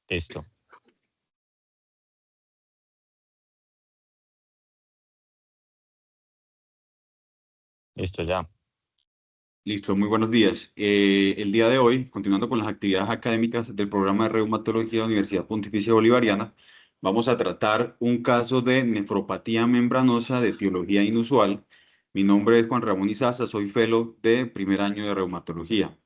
Listo. Listo, ya. Listo, muy buenos días. El día de hoy, continuando con las actividades académicas del programa de reumatología de la Universidad Pontificia Bolivariana, vamos a tratar un caso de nefropatía membranosa de etiología inusual. Mi nombre es Juan Ramón Izaza, soy fellow de primer año de reumatología.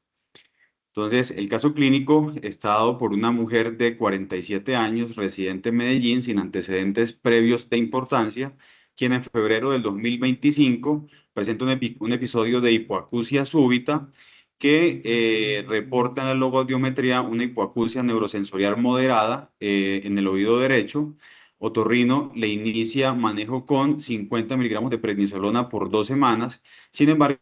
Entonces, el caso clínico está dado por una mujer de 47 años, residente en Medellín, sin antecedentes previos de importancia, quien en febrero del 2025 presenta un episodio de hipoacusia súbita que reporta en la logoaudiometría una hipoacusia neurosensorial moderada en el oído derecho. Otorrino le inicia manejo con 50 miligramos de prednisolona por 2 semanas. Sin embargo,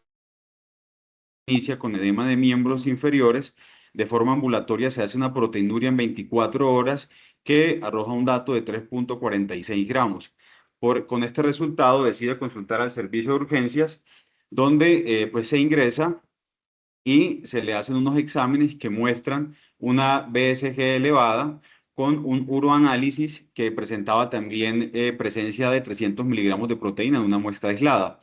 inicia con edema de miembros inferiores. De forma ambulatoria se hace una proteinuria en 24 horas que arroja un dato de 3,46 gramos. Con este resultado decide consultar al servicio de urgencias, donde pues se ingresa y se le hacen unos exámenes que muestran una BSG elevada con un uroanálisis que presentaba también presencia de 300 miligramos de proteína en una muestra aislada.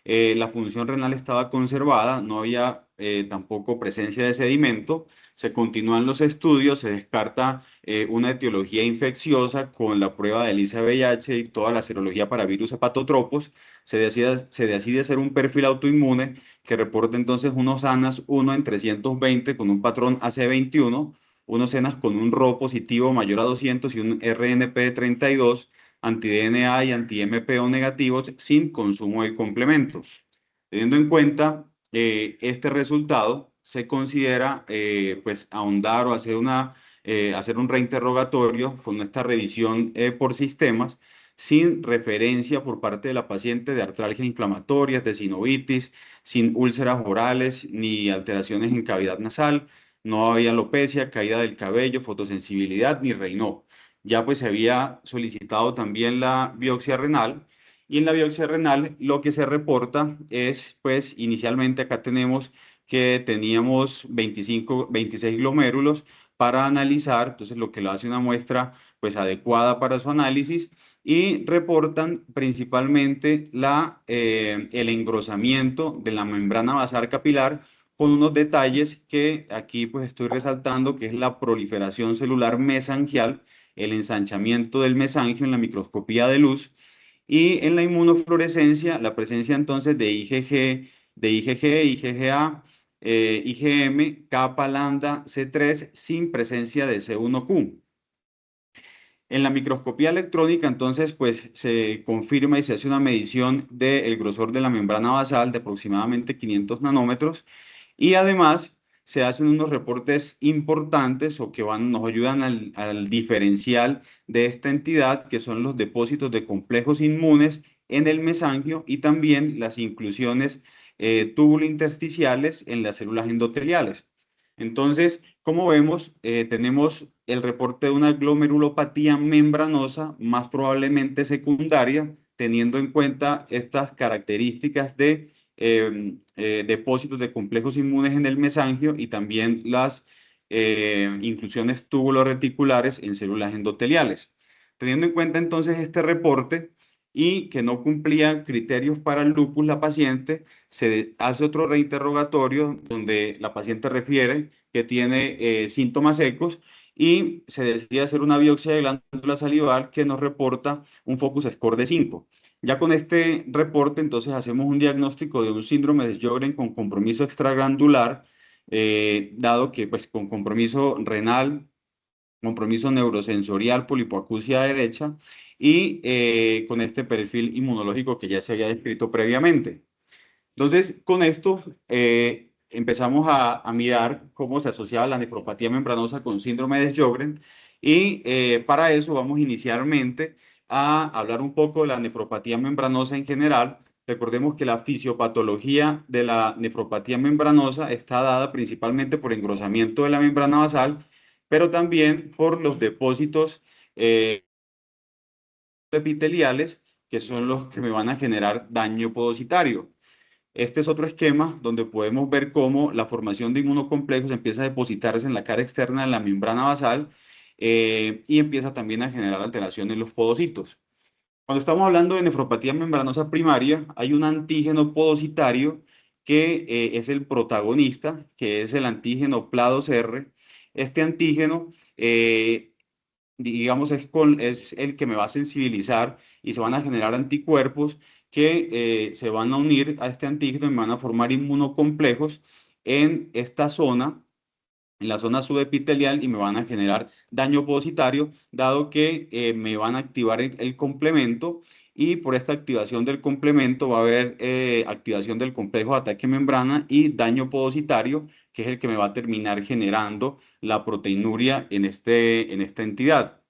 La función renal estaba conservada, no había tampoco presencia de sedimento. Se continúan los estudios, se descarta una etiología infecciosa con la prueba de ELISA-VIH y toda la serología para virus hepatotropos. Se decide hacer un perfil autoinmune que reporta entonces unos ANAS 1 en 320 con un patrón AC21, unos ENAS con un Rho positivo mayor a 200 y un RNP de 32, anti-DNA y anti-MPO negativos sin consumo de complementos. Teniendo en cuenta este resultado, se considera pues ahondar o hacer un reinterrogatorio con esta revisión por sistemas sin referencia por parte de la paciente de artralgias inflamatorias, de sinovitis, sin úlceras orales ni alteraciones en cavidad nasal. No había alopecia, caída del cabello, fotosensibilidad ni Raynaud. Ya pues se había solicitado también la biopsia renal y en la biopsia renal lo que se reporta es pues inicialmente acá tenemos que teníamos 26 glomérulos para analizar, entonces lo que le hace una muestra pues adecuada para su análisis y reportan principalmente el engrosamiento de la membrana basal capilar con unos detalles que aquí pues estoy resaltando, que es la proliferación celular mesangial, el ensanchamiento del mesangio en la microscopía de luz y en la inmunofluorescencia la presencia entonces de IgG, IgA, IgM, kappa, lambda, C3 sin presencia de C1q. En la microscopía electrónica, entonces, pues se confirma y se hace una medición del grosor de la membrana basal de aproximadamente 500 nanómetros y además se hacen unos reportes importantes o que nos ayudan al diferencial de esta entidad, que son los depósitos de complejos inmunes en el mesangio y también las inclusiones tubulointersticiales en las células endoteliales. Entonces, como vemos, tenemos el reporte de una glomerulopatía membranosa, más probablemente secundaria, teniendo en cuenta estas características de depósitos de complejos inmunes en el mesangio y también las inclusiones tubuloreticulares en células endoteliales. Teniendo en cuenta entonces este reporte y que no cumplía criterios para el lupus la paciente, se hace otro reinterrogatorio donde la paciente refiere que tiene síntomas secos y se decide hacer una biopsia de glándula salival que nos reporta un focus score de 5. Ya con este reporte, entonces hacemos un diagnóstico de un síndrome de Sjögren con compromiso extraglandular, dado que pues con compromiso renal, compromiso neurosensorial por hipoacusia derecha y con este perfil inmunológico que ya se había descrito previamente. Entonces, con esto empezamos a mirar cómo se asociaba la nefropatía membranosa con síndrome de Sjögren y para eso vamos inicialmente a hablar un poco de la nefropatía membranosa en general. Recordemos que la fisiopatología de la nefropatía membranosa está dada principalmente por engrosamiento de la membrana basal, pero también por los depósitos epiteliales, que son los que me van a generar daño podocitario. Este es otro esquema donde podemos ver cómo la formación de inmunocomplejos empieza a depositarse en la cara externa de la membrana basal y empieza también a generar alteraciones en los podocitos. Cuando estamos hablando de nefropatía membranosa primaria, hay un antígeno podocitario que es el protagonista, que es el antígeno PLA2R. Este antígeno, digamos, es el que me va a sensibilizar y se van a generar anticuerpos que se van a unir a este antígeno y me van a formar inmunocomplejos en esta zona, en la zona subepitelial, y me van a generar daño podocitario, dado que me van a activar el complemento, y por esta activación del complemento va a haber activación del complejo de ataque membrana y daño podocitario, que es el que me va a terminar generando la proteinuria en esta entidad.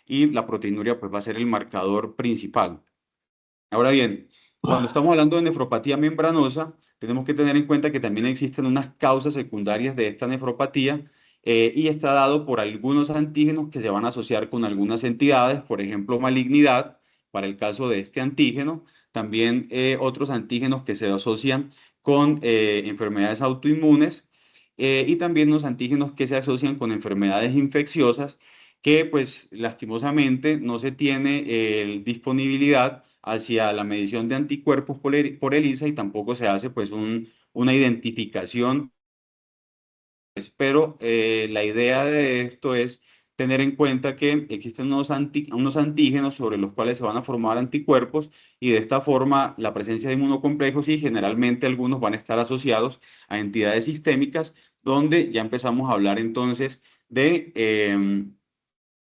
Y la proteinuria pues va a ser el marcador principal. Ahora bien, cuando estamos hablando de nefropatía membranosa, tenemos que tener en cuenta que también existen unas causas secundarias de esta nefropatía y está dado por algunos antígenos que se van a asociar con algunas entidades, por ejemplo, malignidad, para el caso de este antígeno, también otros antígenos que se asocian con enfermedades autoinmunes y también los antígenos que se asocian con enfermedades infecciosas que pues lastimosamente no se tiene disponibilidad hacia la medición de anticuerpos por ELISA y tampoco se hace pues una identificación. Pero la idea de esto es tener en cuenta que existen unos antígenos sobre los cuales se van a formar anticuerpos y de esta forma la presencia de inmunocomplejos y generalmente algunos van a estar asociados a entidades sistémicas donde ya empezamos a hablar entonces de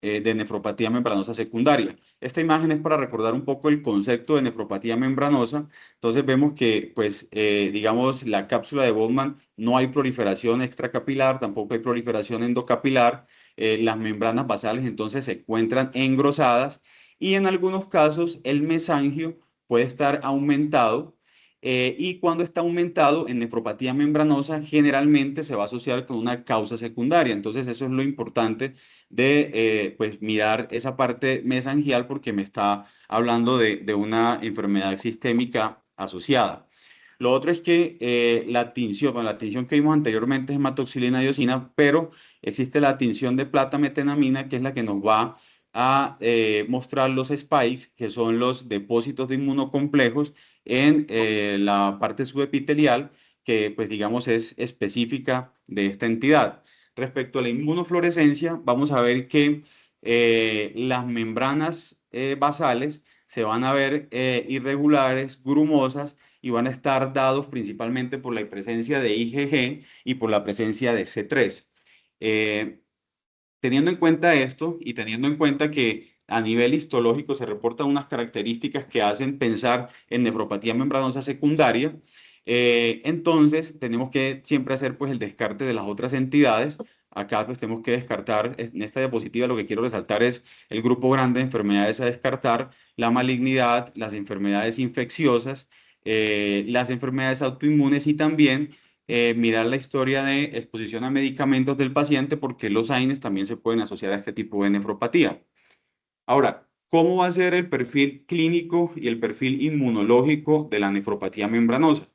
nefropatía membranosa secundaria. Esta imagen es para recordar un poco el concepto de nefropatía membranosa. Entonces vemos que, pues, digamos, la cápsula de Bowman no hay proliferación extracapilar, tampoco hay proliferación endocapilar. Las membranas basales entonces se encuentran engrosadas y en algunos casos el mesangio puede estar aumentado. Y cuando está aumentado en nefropatía membranosa, generalmente se va a asociar con una causa secundaria. Entonces, eso es lo importante de pues mirar esa parte mesangial porque me está hablando de una enfermedad sistémica asociada. Lo otro es que la tinción, bueno, la tinción que vimos anteriormente es hematoxilina diosina, pero existe la tinción de plata metenamina, que es la que nos va a mostrar los spikes, que son los depósitos de inmunocomplejos en la parte subepitelial, que pues digamos es específica de esta entidad. Respecto a la inmunofluorescencia, vamos a ver que las membranas basales se van a ver irregulares, grumosas, y van a estar dados principalmente por la presencia de IgG y por la presencia de C3. Eh, Teniendo en cuenta esto y teniendo en cuenta que a nivel histológico se reportan unas características que hacen pensar en nefropatía membranosa secundaria, entonces tenemos que siempre hacer pues el descarte de las otras entidades. Acá pues tenemos que descartar, en esta diapositiva lo que quiero resaltar es el grupo grande de enfermedades a descartar, la malignidad, las enfermedades infecciosas, las enfermedades autoinmunes y también mirar la historia de exposición a medicamentos del paciente porque los AINES también se pueden asociar a este tipo de nefropatía. Ahora, ¿cómo va a ser el perfil clínico y el perfil inmunológico de la nefropatía membranosa?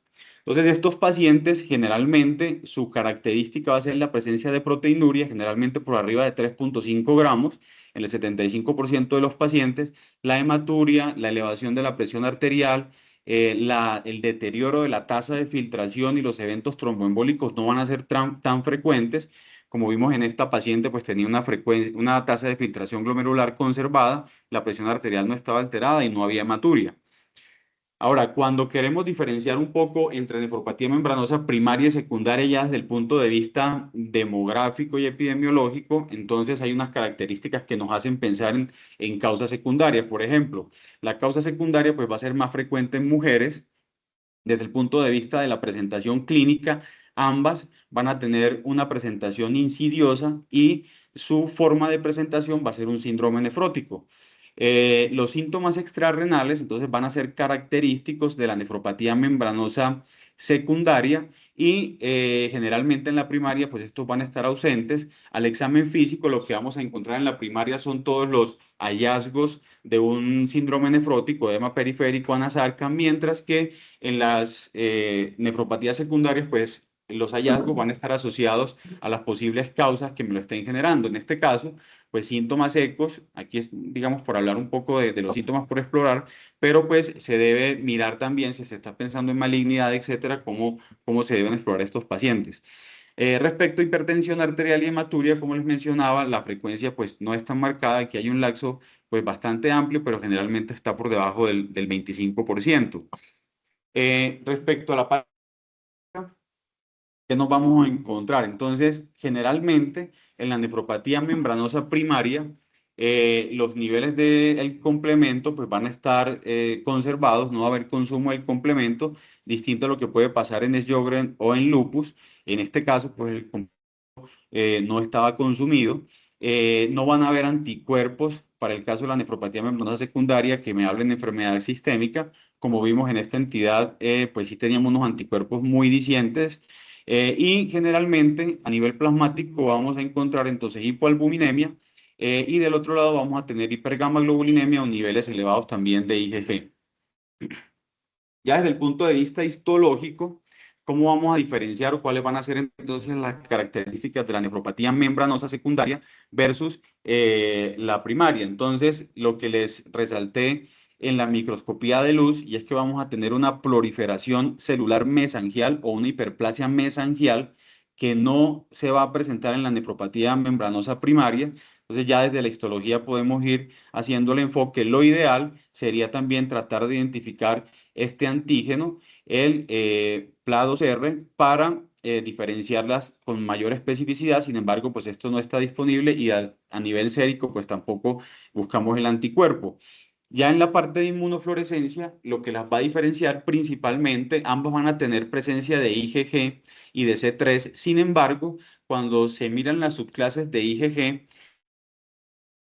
Entonces, estos pacientes generalmente su característica va a ser la presencia de proteinuria, generalmente por arriba de 3,5 gramos en el 75% de los pacientes, la hematuria, la elevación de la presión arterial, el deterioro de la tasa de filtración y los eventos tromboembólicos no van a ser tan frecuentes. Como vimos en esta paciente, pues tenía una tasa de filtración glomerular conservada, la presión arterial no estaba alterada y no había hematuria. Ahora, cuando queremos diferenciar un poco entre nefropatía membranosa primaria y secundaria ya desde el punto de vista demográfico y epidemiológico, entonces hay unas características que nos hacen pensar en causas secundarias. Por ejemplo, la causa secundaria pues va a ser más frecuente en mujeres. Desde el punto de vista de la presentación clínica, ambas van a tener una presentación insidiosa y su forma de presentación va a ser un síndrome nefrótico. Los síntomas extrarrenales entonces van a ser característicos de la nefropatía membranosa secundaria y generalmente en la primaria pues estos van a estar ausentes. Al examen físico lo que vamos a encontrar en la primaria son todos los hallazgos de un síndrome nefrótico, edema periférico, anasarca, mientras que en las nefropatías secundarias pues los hallazgos van a estar asociados a las posibles causas que me lo estén generando. En este caso, pues síntomas ecos, aquí es, digamos, por hablar un poco de los síntomas por explorar, pero pues se debe mirar también si se está pensando en malignidad, etcétera, cómo se deben explorar estos pacientes. Respecto a hipertensión arterial y hematuria, como les mencionaba, la frecuencia pues no es tan marcada, aquí hay un laxo pues bastante amplio, pero generalmente está por debajo del 25%. Respecto a la parte que nos vamos a encontrar. Entonces, generalmente en la nefropatía membranosa primaria, los niveles del complemento pues, van a estar conservados, no va a haber consumo del complemento, distinto a lo que puede pasar en Sjögren o en lupus. En este caso, pues el no estaba consumido. No van a haber anticuerpos para el caso de la nefropatía membranosa secundaria que me hablen de enfermedad sistémica. Como vimos en esta entidad, pues sí teníamos unos anticuerpos muy discientes. Y generalmente a nivel plasmático vamos a encontrar entonces hipoalbuminemia y del otro lado vamos a tener hipergamaglobulinemia o niveles elevados también de IgG. Ya desde el punto de vista histológico, ¿cómo vamos a diferenciar o cuáles van a ser entonces las características de la nefropatía membranosa secundaria versus la primaria? Entonces, lo que les resalté en la microscopía de luz, y es que vamos a tener una proliferación celular mesangial o una hiperplasia mesangial que no se va a presentar en la nefropatía membranosa primaria. Entonces, ya desde la histología podemos ir haciendo el enfoque. Lo ideal sería también tratar de identificar este antígeno, el PLA2R, para diferenciarlas con mayor especificidad. Sin embargo, pues esto no está disponible y a nivel sérico, pues tampoco buscamos el anticuerpo. Ya en la parte de inmunofluorescencia, lo que las va a diferenciar principalmente, ambos van a tener presencia de IgG y de C3. Sin embargo, cuando se miran las subclases de IgG,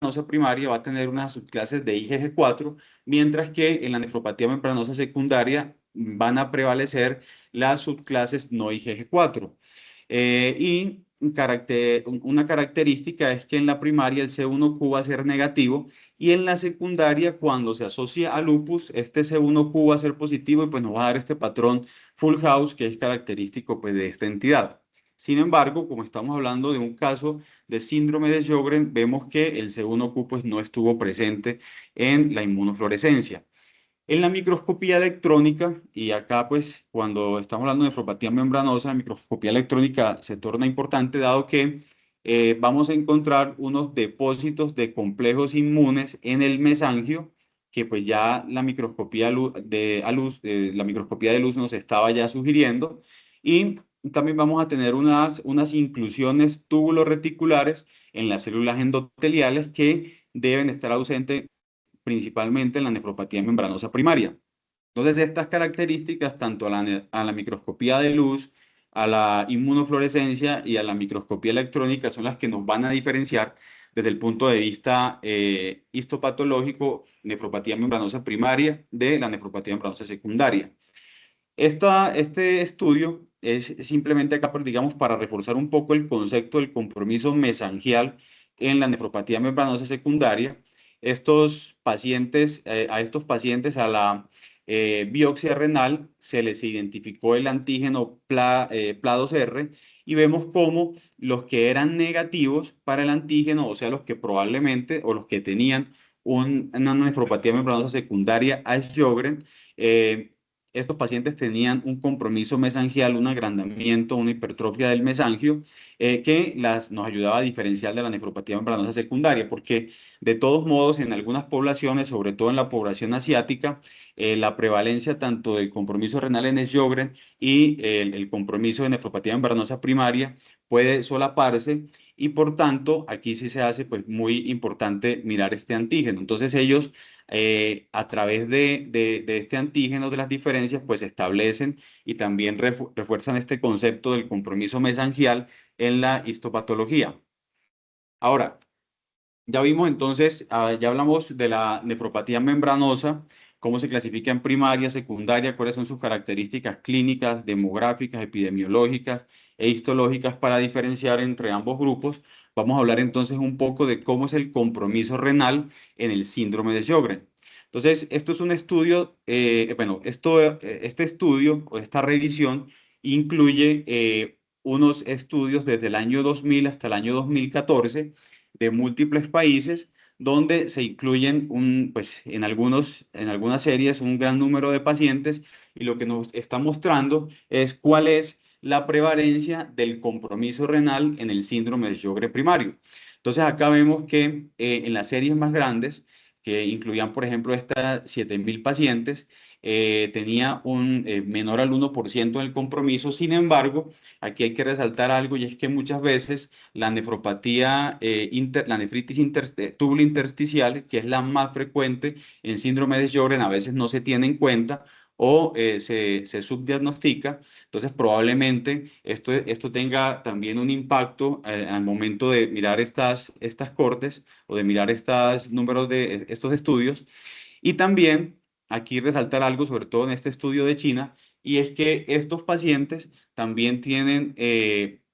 membranosa primaria va a tener unas subclases de IgG4, mientras que en la nefropatía membranosa secundaria van a prevalecer las subclases no IgG4. Y una característica es que en la primaria el C1Q va a ser negativo y en la secundaria, cuando se asocia a lupus, este C1Q va a ser positivo y pues nos va a dar este patrón full house que es característico pues, de esta entidad. Sin embargo, como estamos hablando de un caso de síndrome de Sjögren, vemos que el C1Q pues, no estuvo presente en la inmunofluorescencia. En la microscopía electrónica, y acá pues cuando estamos hablando de nefropatía membranosa, la microscopía electrónica se torna importante dado que vamos a encontrar unos depósitos de complejos inmunes en el mesangio, que pues ya la microscopía la microscopía de luz nos estaba ya sugiriendo, y también vamos a tener unas inclusiones túbulo-reticulares en las células endoteliales que deben estar ausentes principalmente en la nefropatía membranosa primaria. Entonces, estas características, tanto a la microscopía de luz, a la inmunofluorescencia y a la microscopía electrónica, son las que nos van a diferenciar desde el punto de vista histopatológico, nefropatía membranosa primaria de la nefropatía membranosa secundaria. Este estudio es simplemente acá, digamos, para reforzar un poco el concepto del compromiso mesangial en la nefropatía membranosa secundaria. A estos pacientes a la biopsia renal se les identificó el antígeno PLA2R y vemos cómo los que eran negativos para el antígeno, o sea, los que probablemente o los que tenían una nefropatía membranosa secundaria a Sjögren, estos pacientes tenían un compromiso mesangial, un agrandamiento, una hipertrofia del mesangio, que nos ayudaba a diferenciar de la nefropatía membranosa secundaria, porque de todos modos en algunas poblaciones, sobre todo en la población asiática, la prevalencia tanto del compromiso renal en Sjögren y el compromiso de nefropatía membranosa primaria puede solaparse y por tanto aquí sí se hace pues muy importante mirar este antígeno. Entonces ellos a través de este antígeno de las diferencias, pues establecen y también refuerzan este concepto del compromiso mesangial en la histopatología. Ahora, ya vimos entonces, ya hablamos de la nefropatía membranosa cómo se clasifica en primaria, secundaria, cuáles son sus características clínicas, demográficas, epidemiológicas e histológicas para diferenciar entre ambos grupos. Vamos a hablar entonces un poco de cómo es el compromiso renal en el síndrome de Sjögren. Entonces, esto es un estudio, este estudio o esta revisión incluye unos estudios desde el año 2000 hasta el año 2014 de múltiples países donde se incluyen pues, en algunas series un gran número de pacientes y lo que nos está mostrando es cuál es la prevalencia del compromiso renal en el síndrome de Sjögren primario. Entonces acá vemos que en las series más grandes, que incluían, por ejemplo, estas 7.000 pacientes, tenía un menor al 1% en el compromiso. Sin embargo, aquí hay que resaltar algo y es que muchas veces la nefropatía, la nefritis intersticial, que es la más frecuente en síndrome de Sjögren, a veces no se tiene en cuenta o se subdiagnostica. Entonces, probablemente esto tenga también un impacto al momento de mirar estas cortes o de mirar estos números de estos estudios. Y también aquí resaltar algo, sobre todo en este estudio de China, y es que estos pacientes también tienen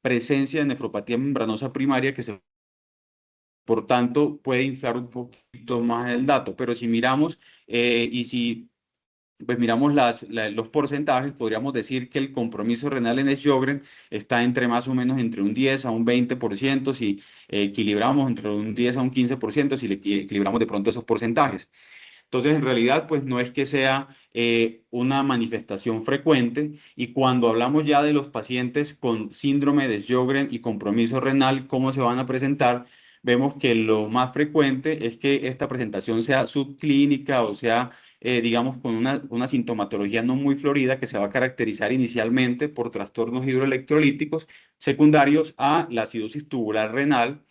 presencia de nefropatía membranosa primaria por tanto, puede inflar un poquito más el dato. Pero si miramos y si pues miramos los porcentajes, podríamos decir que el compromiso renal en el Sjögren está entre más o menos entre un 10 a un 20%, si equilibramos entre un 10 a un 15%, si le equilibramos de pronto esos porcentajes. Entonces, en realidad, pues no es que sea una manifestación frecuente y cuando hablamos ya de los pacientes con síndrome de Sjögren y compromiso renal, ¿cómo se van a presentar? Vemos que lo más frecuente es que esta presentación sea subclínica o sea, digamos, con una sintomatología no muy florida que se va a caracterizar inicialmente por trastornos hidroelectrolíticos secundarios a la acidosis tubular renal,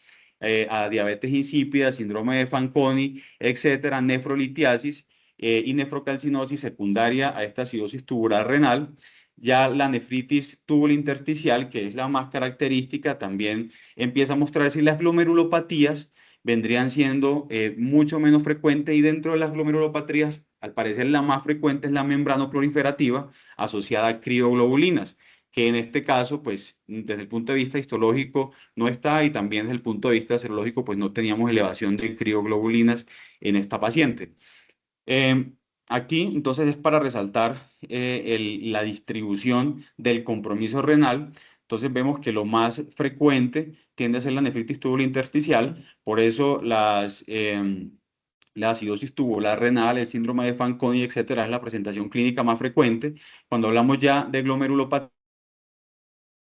a diabetes insípida, síndrome de Fanconi, etcétera, nefrolitiasis y nefrocalcinosis secundaria a esta acidosis tubular renal. Ya la nefritis tubulointersticial, que es la más característica, también empieza a mostrarse y las glomerulopatías vendrían siendo mucho menos frecuentes y dentro de las glomerulopatías, al parecer la más frecuente es la membrana proliferativa asociada a crioglobulinas, que en este caso, pues desde el punto de vista histológico no está y también desde el punto de vista serológico, pues no teníamos elevación de crioglobulinas en esta paciente. Aquí, entonces, es para resaltar la distribución del compromiso renal. Entonces, vemos que lo más frecuente tiende a ser la nefritis tubulointersticial, por eso la acidosis tubular renal, el síndrome de Fanconi, etcétera, es la presentación clínica más frecuente. Cuando hablamos ya de glomerulopatía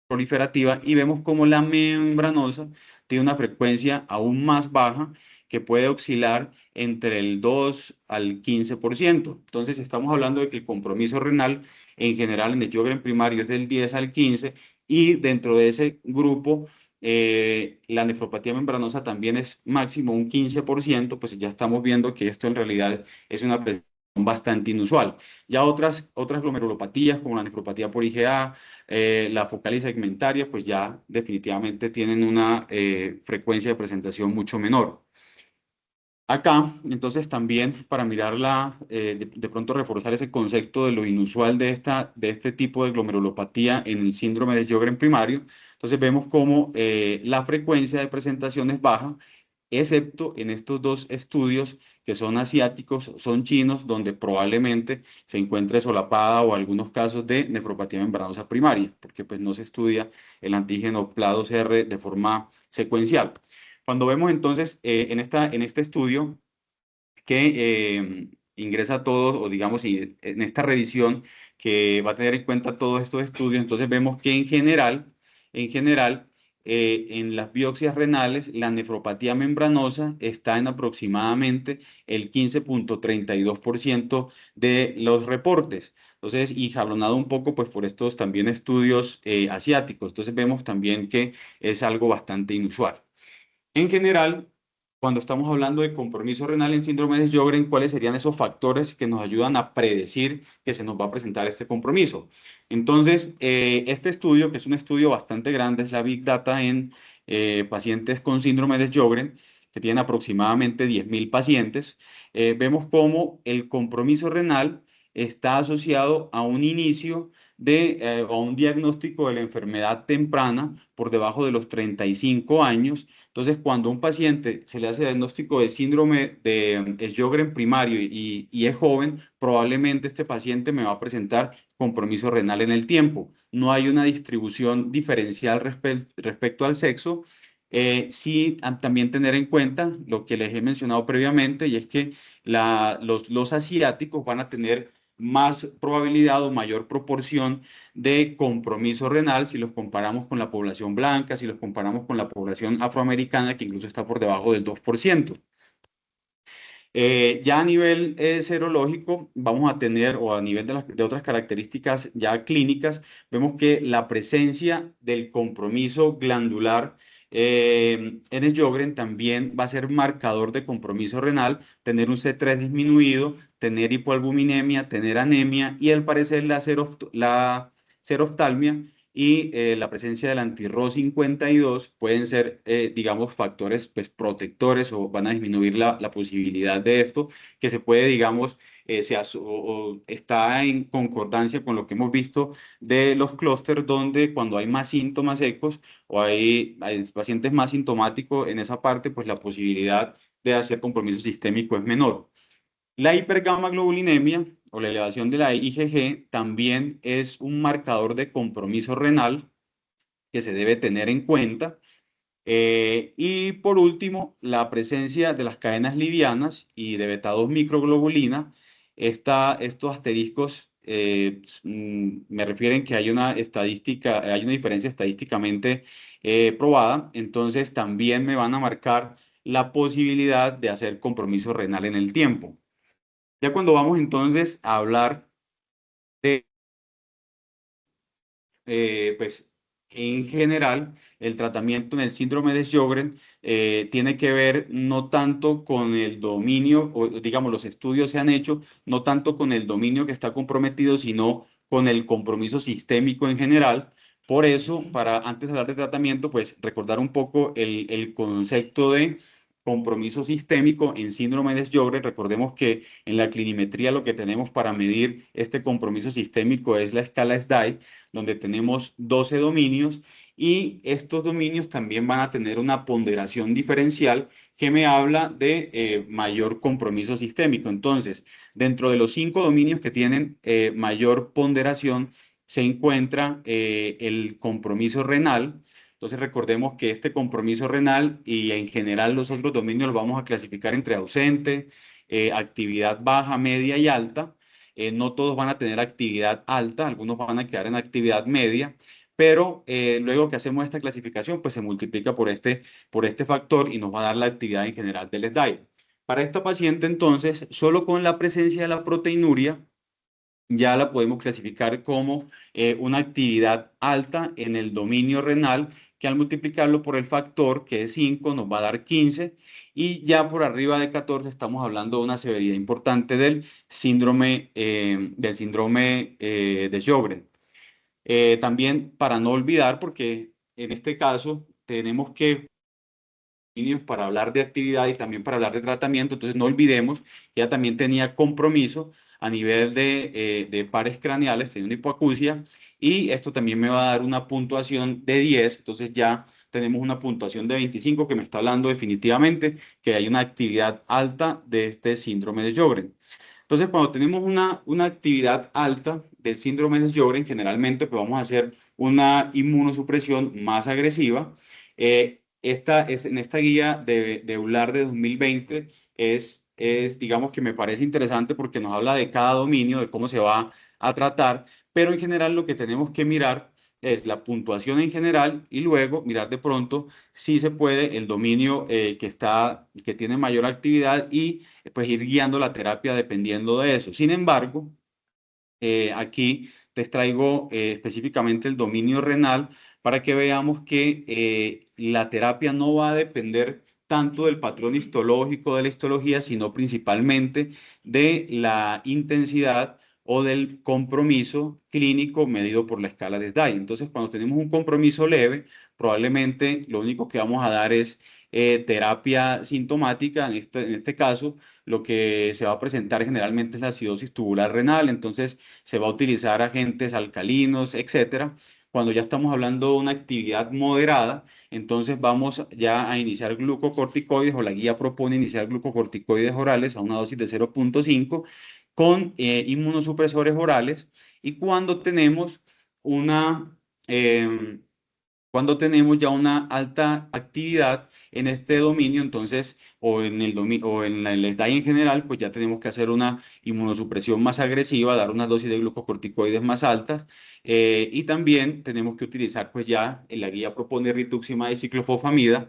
proliferativa y vemos como la membranosa tiene una frecuencia aún más baja que puede oscilar entre el 2 al 15%. Entonces estamos hablando de que el compromiso renal en general en el Sjögren primario es del 10 al 15 y dentro de ese grupo la nefropatía membranosa también es máximo un 15%, pues ya estamos viendo que esto en realidad es una presión bastante inusual. Ya otras glomerulopatías como la nefropatía por IgA, la focal y segmentaria, pues ya definitivamente tienen una frecuencia de presentación mucho menor. Acá, entonces también para mirarla, de pronto reforzar ese concepto de lo inusual de este tipo de glomerulopatía en el síndrome de Sjögren primario, entonces vemos como la frecuencia de presentación es baja, excepto en estos dos estudios que son asiáticos, son chinos, donde probablemente se encuentre solapada o algunos casos de nefropatía membranosa primaria, porque pues no se estudia el antígeno PLA2R de forma secuencial. Cuando vemos entonces en este estudio que ingresa a todos, o digamos, en esta revisión que va a tener en cuenta todos estos estudios, entonces vemos que en general, en las biopsias renales, la nefropatía membranosa está en aproximadamente el 15,32% de los reportes. Entonces, y jalonado un poco, pues por estos también estudios asiáticos. Entonces, vemos también que es algo bastante inusual. En general, cuando estamos hablando de compromiso renal en síndrome de Sjögren, ¿cuáles serían esos factores que nos ayudan a predecir que se nos va a presentar este compromiso? Entonces, este estudio, que es un estudio bastante grande, es la Big Data en pacientes con síndrome de Sjögren, que tienen aproximadamente 10.000 pacientes, vemos cómo el compromiso renal está asociado a un inicio a un diagnóstico de la enfermedad temprana por debajo de los 35 años. Entonces, cuando a un paciente se le hace diagnóstico de síndrome de Sjögren primario y es joven, probablemente este paciente me va a presentar compromiso renal en el tiempo. No hay una distribución diferencial respecto al sexo. Sí, también tener en cuenta lo que les he mencionado previamente, y es que los asiáticos van a tener más probabilidad o mayor proporción de compromiso renal si los comparamos con la población blanca, si los comparamos con la población afroamericana, que incluso está por debajo del 2%. Ya a nivel serológico, vamos a tener, o a nivel de otras características ya clínicas, vemos que la presencia del compromiso glandular en el Sjögren también va a ser marcador de compromiso renal, tener un C3 disminuido, tener hipoalbuminemia, tener anemia y al parecer la seroftalmia y la presencia del anti-Ro52 pueden ser, digamos, factores pues, protectores o van a disminuir la posibilidad de esto, que se puede, digamos, o está en concordancia con lo que hemos visto de los clústeres, donde cuando hay más síntomas ecos o hay pacientes más sintomáticos en esa parte, pues la posibilidad de hacer compromiso sistémico es menor. La hipergamaglobulinemia o la elevación de la IgG también es un marcador de compromiso renal que se debe tener en cuenta. Y por último, la presencia de las cadenas livianas y de beta 2 microglobulina. Estos asteriscos me refieren que hay una estadística, hay una diferencia estadísticamente probada, entonces también me van a marcar la posibilidad de hacer compromiso renal en el tiempo. Ya cuando vamos entonces a hablar de, pues, en general, el tratamiento en el síndrome de Sjögren tiene que ver no tanto con el dominio, o digamos, los estudios se han hecho, no tanto con el dominio que está comprometido, sino con el compromiso sistémico en general. Por eso, para antes de hablar de tratamiento, pues recordar un poco el concepto de compromiso sistémico en síndrome de Sjögren. Recordemos que en la clinimetría lo que tenemos para medir este compromiso sistémico es la escala SDAI, donde tenemos 12 dominios y estos dominios también van a tener una ponderación diferencial que me habla de mayor compromiso sistémico. Entonces, dentro de los 5 dominios que tienen mayor ponderación se encuentra el compromiso renal. Entonces recordemos que este compromiso renal y en general los otros dominios los vamos a clasificar entre ausente, actividad baja, media y alta. No todos van a tener actividad alta, algunos van a quedar en actividad media, pero luego que hacemos esta clasificación, pues se multiplica por este factor y nos va a dar la actividad en general del SDAI. Para esta paciente, entonces, solo con la presencia de la proteinuria, ya la podemos clasificar como una actividad alta en el dominio renal, que al multiplicarlo por el factor, que es 5, nos va a dar 15, y ya por arriba de 14 estamos hablando de una severidad importante del síndrome de Sjögren. También para no olvidar, porque en este caso tenemos que para hablar de actividad y también para hablar de tratamiento, entonces no olvidemos que ella también tenía compromiso a nivel de pares craneales, tenía una hipoacusia, y esto también me va a dar una puntuación de 10, entonces ya tenemos una puntuación de 25 que me está hablando definitivamente que hay una actividad alta de este síndrome de Sjögren. Entonces, cuando tenemos una actividad alta del síndrome de Sjögren, generalmente pues vamos a hacer una inmunosupresión más agresiva. En esta guía de EULAR de 2020 digamos que me parece interesante porque nos habla de cada dominio, de cómo se va a tratar, pero en general lo que tenemos que mirar es la puntuación en general y luego mirar de pronto si se puede el dominio que tiene mayor actividad y pues ir guiando la terapia dependiendo de eso. Sin embargo, aquí te traigo específicamente el dominio renal para que veamos que la terapia no va a depender tanto del patrón histológico de la histología, sino principalmente de la intensidad o del compromiso clínico medido por la escala de SDAI. Entonces, cuando tenemos un compromiso leve, probablemente lo único que vamos a dar es terapia sintomática. En este caso, lo que se va a presentar generalmente es la acidosis tubular renal, entonces se va a utilizar agentes alcalinos, etcétera. Cuando ya estamos hablando de una actividad moderada, entonces vamos ya a iniciar glucocorticoides, o la guía propone iniciar glucocorticoides orales a una dosis de 0,5 con inmunosupresores orales. Y una, em, cuando tenemos ya una alta actividad en este dominio, entonces, o en el SDAI en general, pues ya tenemos que hacer una inmunosupresión más agresiva, dar unas dosis de glucocorticoides más altas, y también tenemos que utilizar, pues ya en la guía propone rituximab y ciclofosfamida.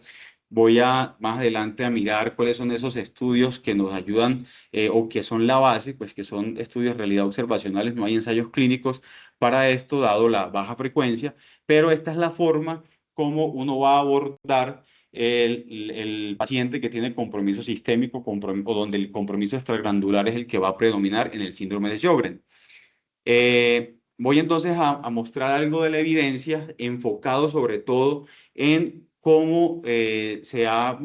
Voy a más adelante a mirar cuáles son esos estudios que nos ayudan, o que son la base, pues que son estudios de realidad observacionales, no hay ensayos clínicos para esto, dado la baja frecuencia, pero esta es la forma como uno va a abordar el paciente que tiene compromiso sistémico, o donde el compromiso extraglandular es el que va a predominar en el síndrome de Sjögren. Voy entonces a mostrar algo de la evidencia enfocado sobre todo en cómo se ha,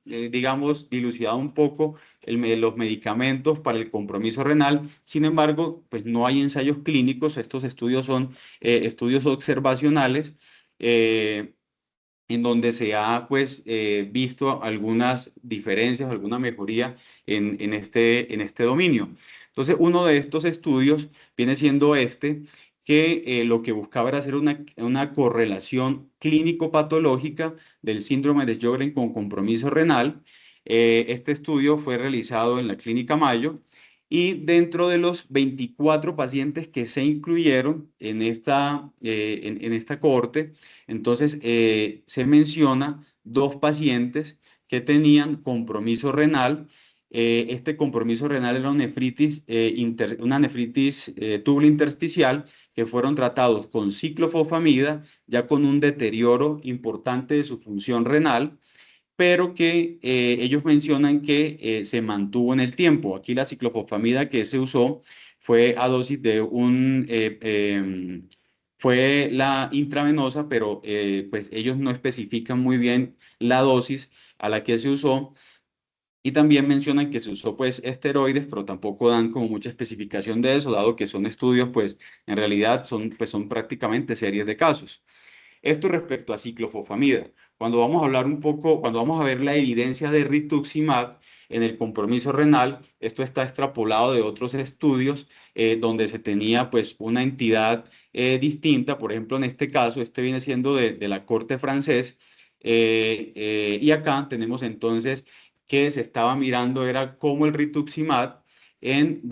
digamos, dilucidado un poco los medicamentos para el compromiso renal. Sin embargo, pues no hay ensayos clínicos. Estos estudios son estudios observacionales, eh, en donde se ha pues visto algunas diferencias, alguna mejoría en este dominio. Entonces, uno de estos estudios viene siendo que lo que buscaba era hacer una correlación clínico-patológica del síndrome de Sjögren con compromiso renal. Este estudio fue realizado en la Clínica Mayo, y dentro de los 24 pacientes que se incluyeron en esta cohorte, entonces se menciona dos pacientes que tenían compromiso renal. Este compromiso renal era una nefritis tubulointersticial, que fueron tratados con ciclofosfamida, ya con un deterioro importante de su función renal, pero que ellos mencionan que se mantuvo en el tiempo. Aquí la ciclofosfamida que se usó fue a dosis fue la intravenosa, pero pues ellos no especifican muy bien la dosis a la que se usó. Y también mencionan que se usó pues esteroides, pero tampoco dan como mucha especificación de eso, dado que son estudios, pues en realidad son prácticamente series de casos. Esto respecto a ciclofosfamida. Cuando vamos a ver la evidencia de rituximab en el compromiso renal, esto está extrapolado de otros estudios, donde se tenía pues una entidad distinta. Por ejemplo, en este caso, este viene siendo de la corte francés, y acá tenemos entonces que se estaba mirando era cómo el rituximab en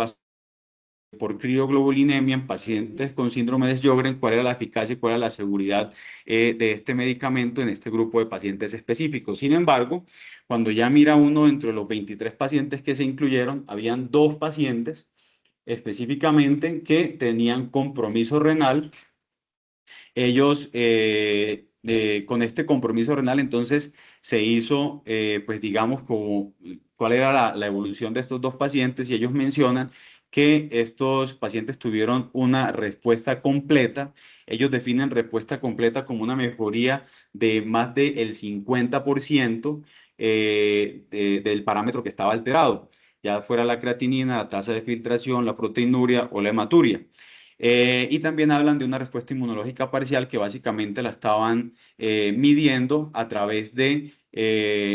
por crioglobulinemia en pacientes con síndrome de Sjögren, cuál era la eficacia y cuál era la seguridad de este medicamento en este grupo de pacientes específicos. Sin embargo, cuando ya mira uno dentro de los 23 pacientes que se incluyeron, habían dos pacientes específicamente que tenían compromiso renal. Ellos, con este compromiso renal, entonces se hizo, pues digamos, como cuál era la evolución de estos dos pacientes, y ellos mencionan que estos pacientes tuvieron una respuesta completa. Ellos definen respuesta completa como una mejoría de más del 50% del parámetro que estaba alterado, ya fuera la creatinina, la tasa de filtración, la proteinuria o la hematuria. Y también hablan de una respuesta inmunológica parcial, que básicamente la estaban midiendo a través de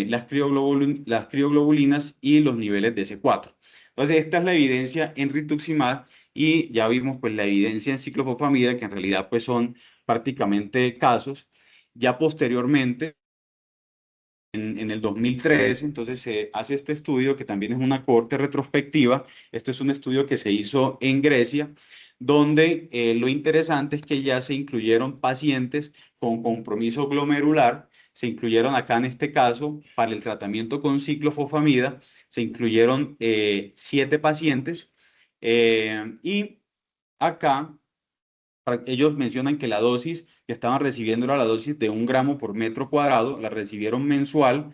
las crioglobulinas y los niveles de S4. Entonces, esta es la evidencia en rituximab, y ya vimos pues la evidencia en ciclofosfamida, que en realidad pues son prácticamente casos. Ya posteriormente, en el 2013, entonces se hace este estudio, que también es una cohorte retrospectiva. Esto es un estudio que se hizo en Grecia, donde lo interesante es que ya se incluyeron pacientes con compromiso glomerular. Se incluyeron acá en este caso, para el tratamiento con ciclofosfamida, se incluyeron 7 pacientes, y acá ellos mencionan que la dosis que estaban recibiendo era la dosis de 1 gramo por metro cuadrado. La recibieron mensual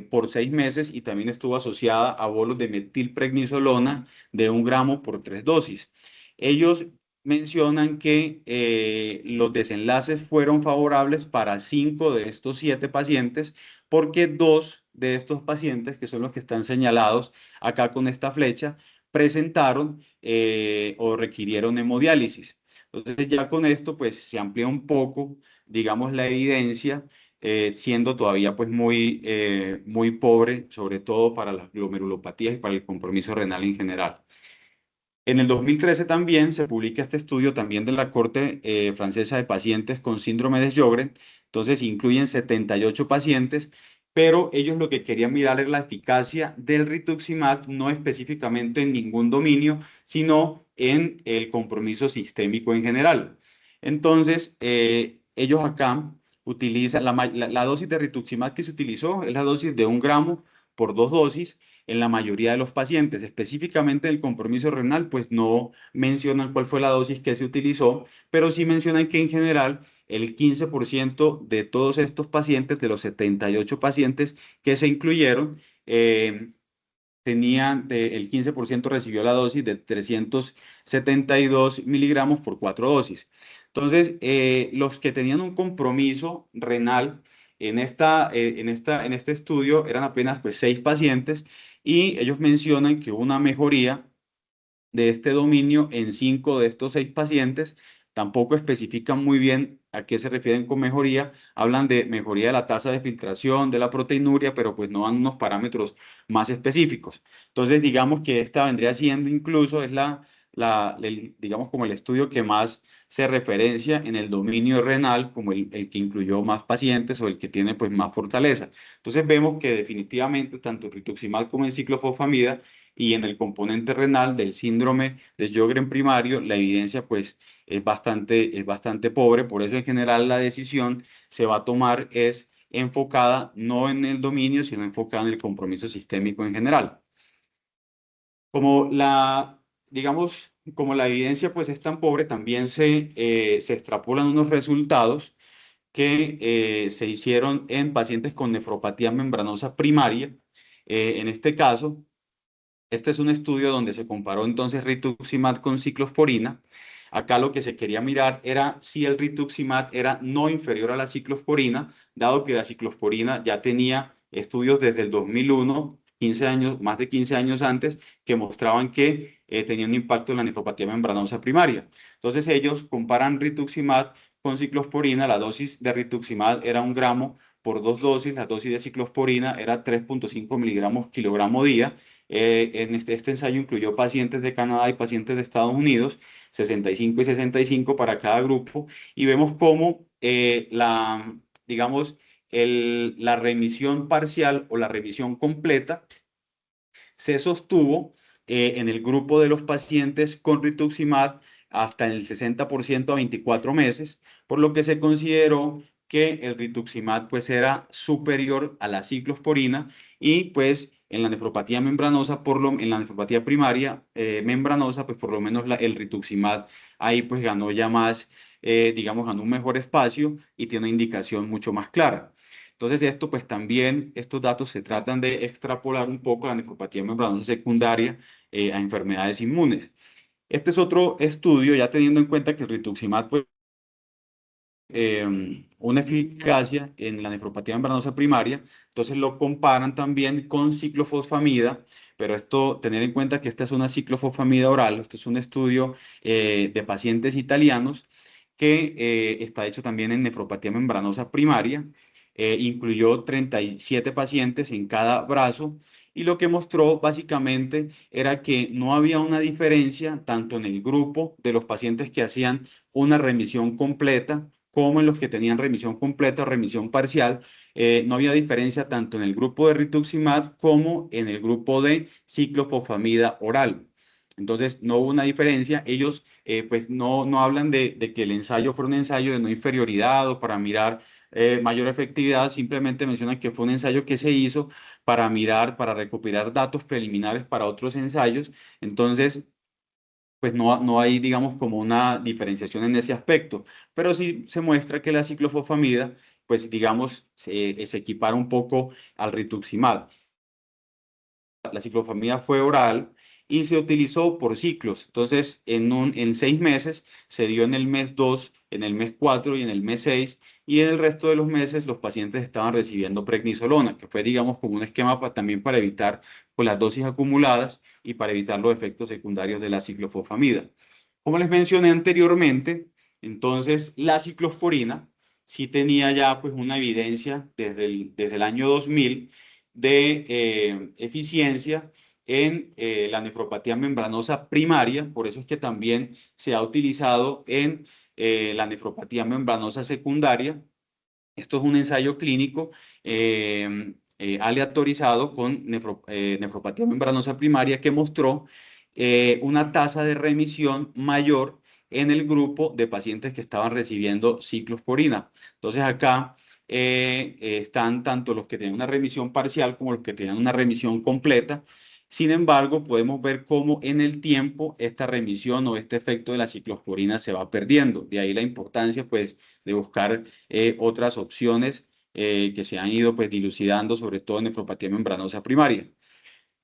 por 6 meses, y también estuvo asociada a bolos de metilprednisolona de 1 gramo por 3 dosis. Ellos mencionan que los desenlaces fueron favorables para 5 de estos 7 pacientes, porque 2 de estos pacientes, que son los que están señalados acá con esta flecha, presentaron o requirieron hemodiálisis. Entonces ya con esto pues se amplía un poco, digamos, la evidencia, siendo todavía pues muy pobre, sobre todo para las glomerulopatías y para el compromiso renal en general. En el 2013 también se publica este estudio también de la Corte Francesa de Pacientes con síndrome de Sjögren. Entonces incluyen 78 pacientes, pero ellos lo que querían mirar era la eficacia del rituximab, no específicamente en ningún dominio, sino en el compromiso sistémico en general. Entonces, ellos acá utilizan la dosis de rituximab que se utilizó, es la dosis de 1 gramo por 2 dosis en la mayoría de los pacientes. Específicamente el compromiso renal, pues no mencionan cuál fue la dosis que se utilizó, pero sí mencionan que en general el 15% de todos estos pacientes, de los 78 pacientes que se incluyeron, el 15% recibió la dosis de 372 miligramos por 4 dosis. Entonces, los que tenían un compromiso renal en este estudio eran apenas pues 6 pacientes y ellos mencionan que hubo una mejoría de este dominio en 5 de estos 6 pacientes. Tampoco especifican muy bien a qué se refieren con mejoría. Hablan de mejoría de la tasa de filtración, de la proteinuria, pero pues no dan unos parámetros más específicos. Entonces, digamos que esta vendría siendo incluso, es digamos como el estudio que más se referencia en el dominio renal, como el que incluyó más pacientes o el que tiene pues más fortaleza. Entonces vemos que definitivamente tanto el rituximab como el ciclofosfamida y en el componente renal del síndrome de Sjögren primario, la evidencia pues es bastante pobre, por eso en general la decisión se va a tomar es enfocada no en el dominio, sino enfocada en el compromiso sistémico en general. Como digamos, como la evidencia pues es tan pobre, también se extrapolan unos resultados que se hicieron en pacientes con nefropatía membranosa primaria. En este caso, este es un estudio donde se comparó entonces rituximab con ciclosporina. Acá lo que se quería mirar era si el rituximab era no inferior a la ciclosporina, dado que la ciclosporina ya tenía estudios desde el 2001, 15 años, más de 15 años antes, que mostraban que tenía un impacto en la nefropatía membranosa primaria. Entonces ellos comparan rituximab con ciclosporina. La dosis de rituximab era 1 gramo por 2 dosis, la dosis de ciclosporina era 3,5 miligramos kilogramo día. En este ensayo incluyó pacientes de Canadá y pacientes de Estados Unidos, 65 y 65 para cada grupo, y vemos cómo digamos, la remisión parcial o la remisión completa se sostuvo en el grupo de los pacientes con rituximab hasta el 60% a 24 meses, por lo que se consideró que el rituximab pues era superior a la ciclosporina y pues en la nefropatía membranosa, en la nefropatía primaria membranosa, pues por lo menos el rituximab ahí pues ganó ya más, digamos, ganó un mejor espacio y tiene una indicación mucho más clara. Entonces, esto pues también, estos datos se tratan de extrapolar un poco la nefropatía membranosa secundaria a enfermedades inmunes. Este es otro estudio, ya teniendo en cuenta que el rituximab pues, una eficacia en la nefropatía membranosa primaria, entonces lo comparan también con ciclofosfamida, pero esto, tener en cuenta que esta es una ciclofosfamida oral, este es un estudio de pacientes italianos que está hecho también en nefropatía membranosa primaria, incluyó 37 pacientes en cada brazo y lo que mostró básicamente era que no había una diferencia tanto en el grupo de los pacientes que hacían una remisión completa como en los que tenían remisión completa o remisión parcial. No había diferencia tanto en el grupo de rituximab como en el grupo de ciclofosfamida oral. Entonces, no hubo una diferencia. Ellos, pues, no hablan de que el ensayo fue un ensayo de no inferioridad o para mirar mayor efectividad. Simplemente mencionan que fue un ensayo que se hizo para mirar, para recopilar datos preliminares para otros ensayos. Entonces, pues no hay, digamos, como una diferenciación en ese aspecto, pero sí se muestra que la ciclofosfamida, pues, digamos, se equipara un poco al rituximab. La ciclofosfamida fue oral y se utilizó por ciclos. Entonces, en 6 meses se dio en el mes 2, en el mes 4 y en el mes 6, y en el resto de los meses los pacientes estaban recibiendo prednisolona, que fue, digamos, como un esquema también para evitar pues, las dosis acumuladas y para evitar los efectos secundarios de la ciclofosfamida. Como les mencioné anteriormente, entonces la ciclosporina sí tenía ya pues una evidencia desde el año 2000 de eficiencia en la nefropatía membranosa primaria, por eso es que también se ha utilizado en la nefropatía membranosa secundaria. Esto es un ensayo clínico aleatorizado con nefropatía membranosa primaria que mostró una tasa de remisión mayor en el grupo de pacientes que estaban recibiendo ciclosporina. Entonces acá están tanto los que tienen una remisión parcial como los que tienen una remisión completa. Sin embargo, podemos ver cómo en el tiempo esta remisión o este efecto de la ciclosporina se va perdiendo. De ahí la importancia, pues, de buscar otras opciones que se han ido, pues, dilucidando, sobre todo en nefropatía membranosa primaria.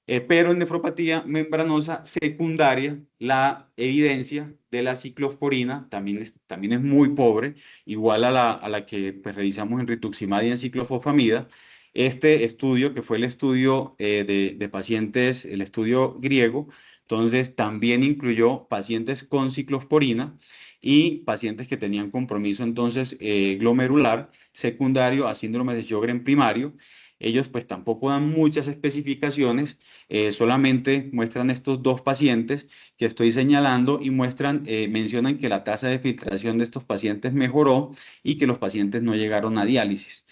Pero en nefropatía membranosa secundaria, la evidencia de la ciclosporina también es muy pobre, igual a la que pues, realizamos en rituximab y en ciclofosfamida. Este estudio, que fue el estudio de pacientes, el estudio griego, entonces también incluyó pacientes con ciclosporina y pacientes que tenían compromiso entonces glomerular secundario a síndrome de Sjögren primario. Ellos pues tampoco dan muchas especificaciones, solamente muestran estos dos pacientes que estoy señalando y mencionan que la tasa de filtración de estos pacientes mejoró y que los pacientes no llegaron a diálisis.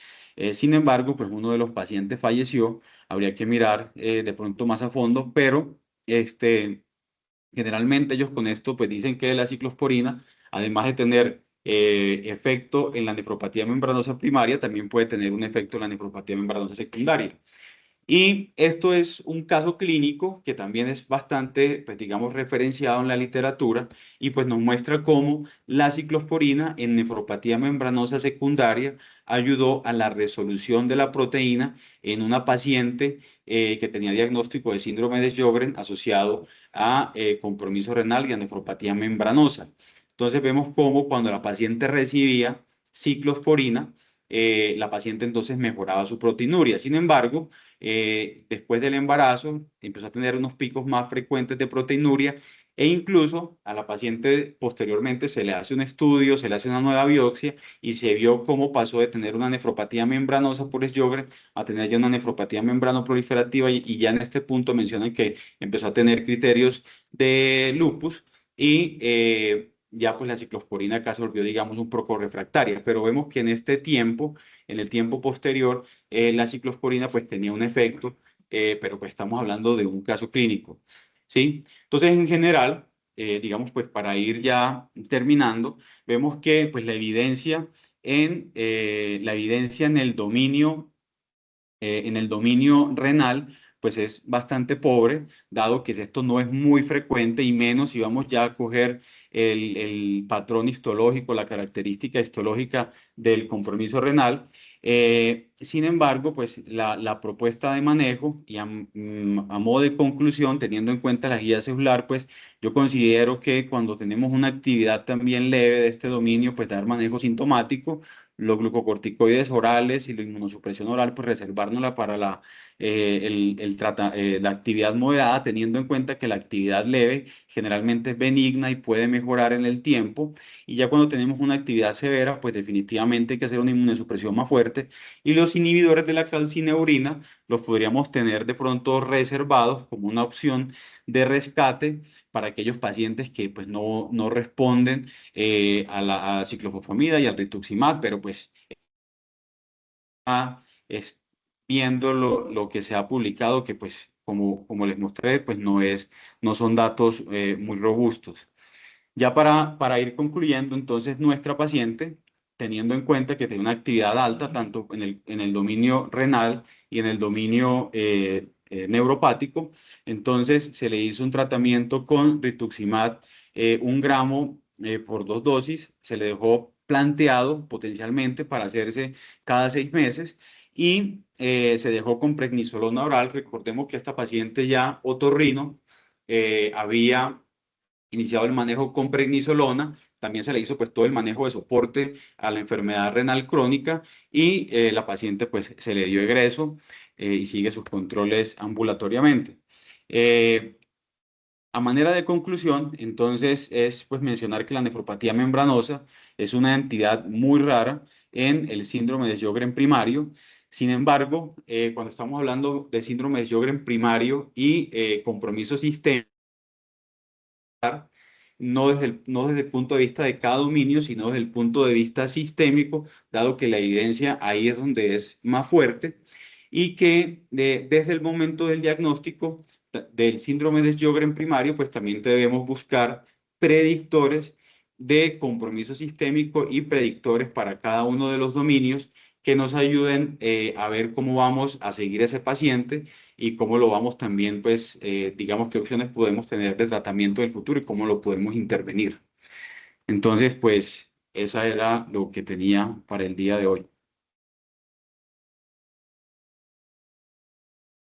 Sin embargo, pues uno de los pacientes falleció, habría que mirar de pronto más a fondo, pero generalmente ellos con esto pues dicen que la ciclosporina, además de tener efecto en la nefropatía membranosa primaria, también puede tener un efecto en la nefropatía membranosa secundaria. Y esto es un caso clínico que también es bastante, pues digamos, referenciado en la literatura y pues nos muestra cómo la ciclosporina en nefropatía membranosa secundaria ayudó a la resolución de la proteína en una paciente que tenía diagnóstico de síndrome de Sjögren asociado a compromiso renal y a nefropatía membranosa. Entonces vemos cómo cuando la paciente recibía ciclosporina, la paciente entonces mejoraba su proteinuria. Sin embargo, después del embarazo empezó a tener unos picos más frecuentes de proteinuria e incluso a la paciente posteriormente se le hace un estudio, se le hace una nueva biopsia y se vio cómo pasó de tener una nefropatía membranosa por Sjögren a tener ya una nefropatía membranoproliferativa y ya en este punto mencionan que empezó a tener criterios de lupus y ya pues la ciclosporina acá se volvió digamos un poco refractaria, pero vemos que en este tiempo, en el tiempo posterior, la ciclosporina pues tenía un efecto, pero pues estamos hablando de un caso clínico, ¿sí? Entonces, en general, digamos pues para ir ya terminando, vemos que pues la evidencia en el dominio renal, pues es bastante pobre, dado que esto no es muy frecuente y menos si vamos ya a coger el patrón histológico, la característica histológica del compromiso renal. Sin embargo, pues la propuesta de manejo y a modo de conclusión, teniendo en cuenta la guía celular, pues yo considero que cuando tenemos una actividad también leve de este dominio, pues dar manejo sintomático, los glucocorticoides orales y la inmunosupresión oral, pues reservárnosla para la actividad moderada, teniendo en cuenta que la actividad leve generalmente es benigna y puede mejorar en el tiempo. Y ya cuando tenemos una actividad severa, pues definitivamente hay que hacer una inmunosupresión más fuerte. Y los inhibidores de la calcineurina los podríamos tener de pronto reservados como una opción de rescate para aquellos pacientes que pues no responden a la ciclofosfamida y al rituximab, pero pues es, viendo lo que se ha publicado, que pues como les mostré, pues no son datos muy robustos. Ya para ir concluyendo, entonces nuestra paciente, teniendo en cuenta que tiene una actividad alta, tanto en el dominio renal y en el dominio neuropático, entonces se le hizo un tratamiento con rituximab, 1 gramo por 2 dosis, se le dejó planteado potencialmente para hacerse cada 6 meses y se dejó con prednisolona oral. Recordemos que esta paciente ya otorrino había iniciado el manejo con prednisolona. También se le hizo pues todo el manejo de soporte a la enfermedad renal crónica y la paciente pues se le dio egreso y sigue sus controles ambulatoriamente. Eh, a manera de conclusión, entonces, es pues mencionar que la nefropatía membranosa es una entidad muy rara en el síndrome de Sjögren primario. Sin embargo, cuando estamos hablando de síndrome de Sjögren primario y compromiso sistémico, no desde el punto de vista de cada dominio, sino desde el punto de vista sistémico, dado que la evidencia ahí es donde es más fuerte y que desde el momento del diagnóstico del síndrome de Sjögren primario, pues también debemos buscar predictores de compromiso sistémico y predictores para cada uno de los dominios que nos ayuden a ver cómo vamos a seguir ese paciente y cómo lo vamos también, pues, digamos, qué opciones podemos tener de tratamiento en el futuro y cómo lo podemos intervenir. Entonces, pues, esa era lo que tenía para el día de hoy.